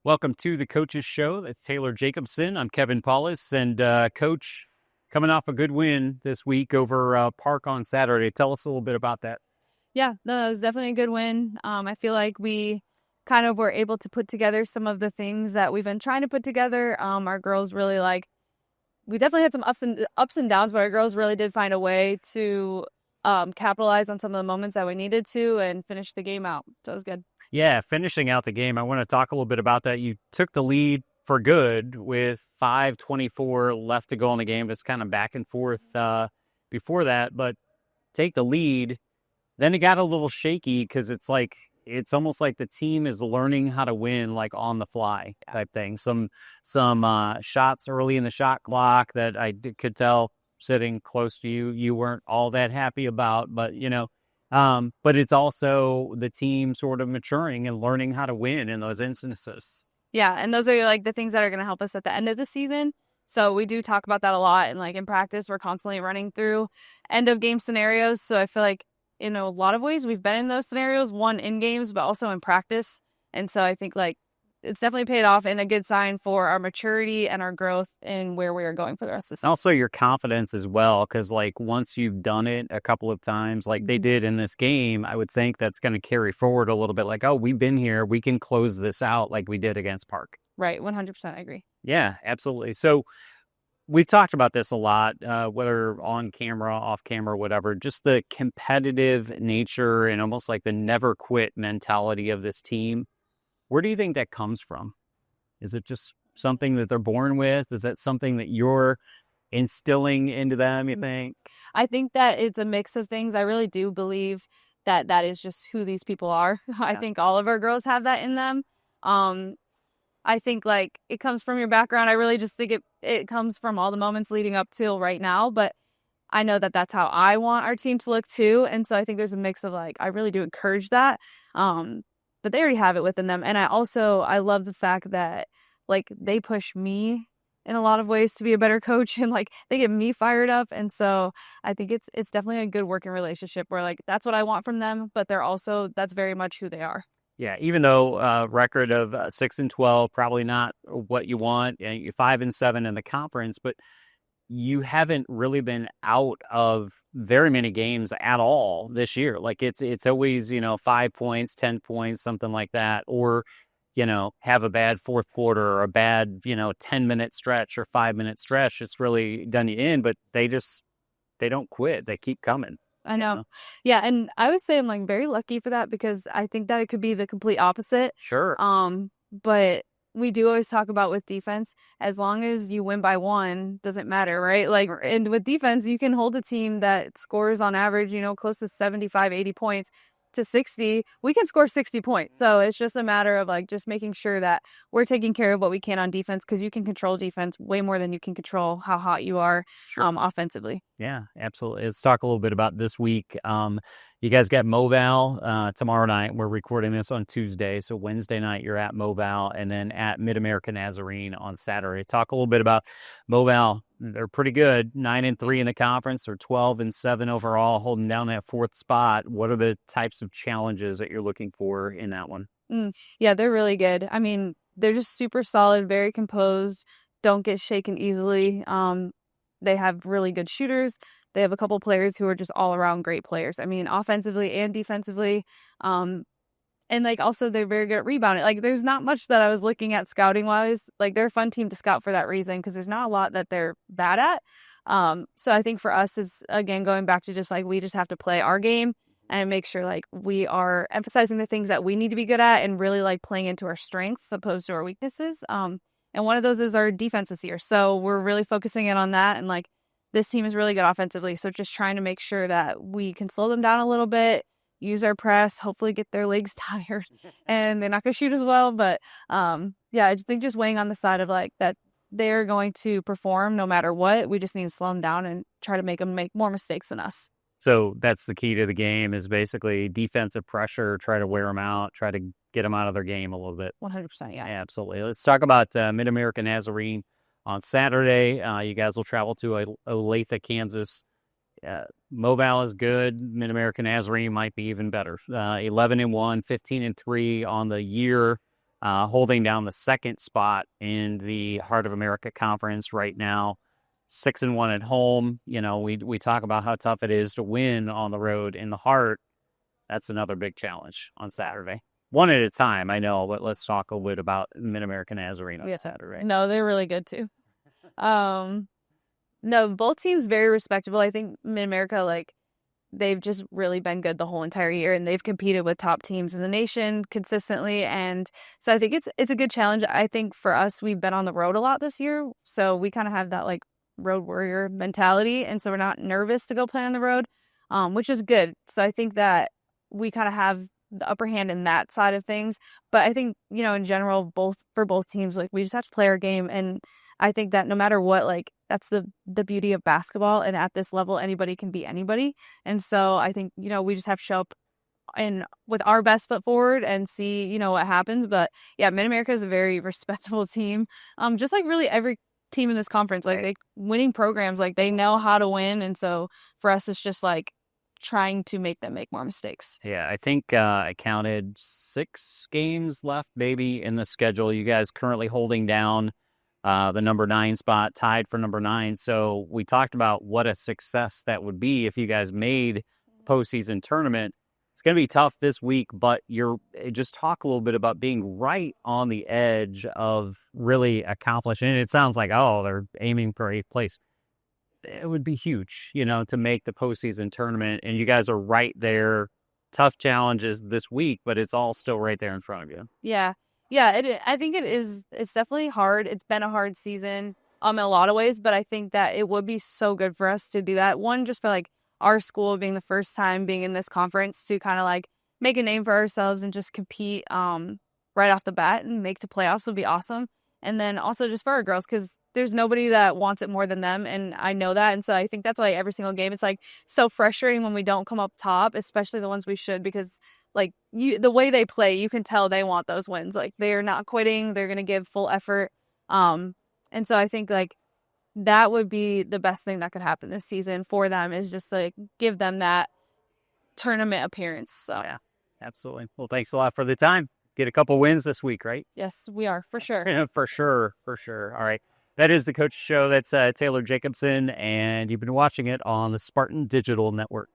Welcome to the Coach's Show. That's Taylor Jacobsen. I'm Kevin Paulus, and Coach, coming off a good win this week over Park on Saturday. Tell us a little bit about that. Yeah, no, it was definitely a good win. I feel like we kind of were able to put together some of the things that we've been trying to put together. Our girls really we definitely had some ups and downs, but our girls really did find a way to capitalize on some of the moments that we needed to and finish the game out. So it was good. Yeah, finishing out the game, I want to talk a little bit about that. You took the lead for good with 5:24 left to go in the game. It's kind of back and forth before that, but take the lead. Then it got a little shaky because it's almost like the team is learning how to win like on the fly type thing. Some shots early in the shot clock that could tell sitting close to you weren't all that happy about, but but it's also the team sort of maturing and learning how to win in those instances. Yeah, and those are like the things that are going to help us at the end of the season. So we do talk about that a lot, and like in practice, we're constantly running through end of game scenarios. So I feel like in a lot of ways we've been in those scenarios, one in games, but also in practice. And so I think like it's definitely paid off and a good sign for our maturity and our growth and where we are going for the rest of the season. Also your confidence as well, because like once you've done it a couple of times like they did in this game, I would think that's going to carry forward a little bit like, oh, we've been here, we can close this out like we did against Park. Right, 100%, I agree. Yeah, absolutely. So we've talked about this a lot, whether on camera, off camera, whatever, just the competitive nature and almost like the never quit mentality of this team. Where do you think that comes from? Is it just something that they're born with? Is that something that you're instilling into them, you think? I think that it's a mix of things. I really do believe that that is just who these people are. I think all of our girls have that in them. I think like it comes from your background. I really just think it comes from all the moments leading up till right now. But I know that that's how I want our team to look too. And so I think there's a mix of like, I really do encourage that. But they already have it within them. And I love the fact that like they push me in a lot of ways to be a better coach and like they get me fired up. And so I think it's definitely a good working relationship where like that's what I want from them, but that's very much who they are. Yeah, even though record of 6-12, probably not what you want. You're 5-7 in the conference, but you haven't really been out of very many games at all this year. Like it's always 5 points, 10 points, something like that, or have a bad fourth quarter or a bad 10-minute stretch or 5-minute stretch. It's really done you in, but they don't quit. They keep coming. I know. Yeah. And I would say I'm like very lucky for that because I think that it could be the complete opposite. Sure. But we do always talk about with defense, as long as you win by one, doesn't matter, right? Like, and with defense, you can hold a team that scores on average, close to 75, 80 points to 60. We can score 60 points. So it's just a matter of like just making sure that we're taking care of what we can on defense because you can control defense way more than you can control how hot you are offensively. Yeah, absolutely. Let's talk a little bit about this week. You guys got Moval tomorrow night. We're recording this on Tuesday. So Wednesday night, you're at Moval and then at Mid-America Nazarene on Saturday. Talk a little bit about Moval. They're pretty good, 9-3 in the conference. They're 12-7 overall, holding down that fourth spot. What are the types of challenges that you're looking for in that one? Yeah, they're really good. I mean, they're just super solid, very composed, don't get shaken easily. They have really good shooters. They have a couple players who are just all around great players. I mean, offensively and defensively. And like also they're very good at rebounding. Like there's not much that I was looking at scouting wise. Like they're a fun team to scout for that reason because there's not a lot that they're bad at. So I think for us is again going back to just like we just have to play our game and make sure like we are emphasizing the things that we need to be good at and really like playing into our strengths opposed to our weaknesses. And one of those is our defense this year. So we're really focusing in on that. And like this team is really good offensively. So just trying to make sure that we can slow them down a little bit, use our press, hopefully get their legs tired and they're not going to shoot as well. But yeah, I just think just weighing on the side of like that they're going to perform no matter what. We just need to slow them down and try to make them make more mistakes than us. So that's the key to the game is basically defensive pressure, try to wear them out, try to get them out of their game a little bit. 100%, yeah. Absolutely. Let's talk about Mid-America Nazarene on Saturday. You guys will travel to Olathe, Kansas. Moval is good. Mid-America Nazarene might be even better. 11-1, 15-3 on the year. holding down the second spot in the Heart of America Conference right now. 6-1 at home. You know, we talk about how tough it is to win on the road in the Heart. That's another big challenge on Saturday. One at a time, I know, but let's talk a little bit about Mid-America Nazarene on Saturday. No, they're really good too. No, both teams very respectable. I think Mid-America, like, they've just really been good the whole entire year, and they've competed with top teams in the nation consistently. And so I think it's a good challenge. I think for us, we've been on the road a lot this year, so we kind of have that like road warrior mentality, and so we're not nervous to go play on the road, which is good. So I think that we kind of have the upper hand in that side of things. But I think, you know, in general, for both teams, like, we just have to play our game. And I think that no matter what, like, that's the beauty of basketball. And at this level, anybody can beat anybody. And so I think, you know, we just have to show up and with our best foot forward and see, you know, what happens. But yeah, Mid-America is a very respectable team. Just like really every team in this conference, like, they winning programs, like, they know how to win. And so for us, it's just like trying to make them make more mistakes. Yeah, I think I counted 6 games left maybe in the schedule. You guys currently holding down the number 9 spot, tied for number 9. So we talked about what a success that would be if you guys made postseason tournament. It's going to be tough this week, but you're just talk a little bit about being right on the edge of really accomplishing it. It sounds like, oh, they're aiming for 8th place. It would be huge, you know, to make the postseason tournament, and you guys are right there. Tough challenges this week, but it's all still right there in front of you. Yeah. I think it is. It's definitely hard. It's been a hard season, in a lot of ways, but I think that it would be so good for us to do that. One, just for like our school being the first time being in this conference, to kind of like make a name for ourselves and just compete right off the bat and make the playoffs would be awesome. And then also just for our girls, because there's nobody that wants it more than them, and I know that. And so I think that's why every single game, it's like so frustrating when we don't come up top, especially the ones we should, because like the way they play, you can tell they want those wins. Like, they're not quitting, they're gonna give full effort. And so I think like that would be the best thing that could happen this season for them, is just like give them that tournament appearance. So yeah, absolutely. Well, thanks a lot for the time. Get a couple wins this week, right? Yes, we are, for sure. For sure. All right. That is the Coach Show. That's Taylor Jacobsen, and you've been watching it on the Spartan Digital Network.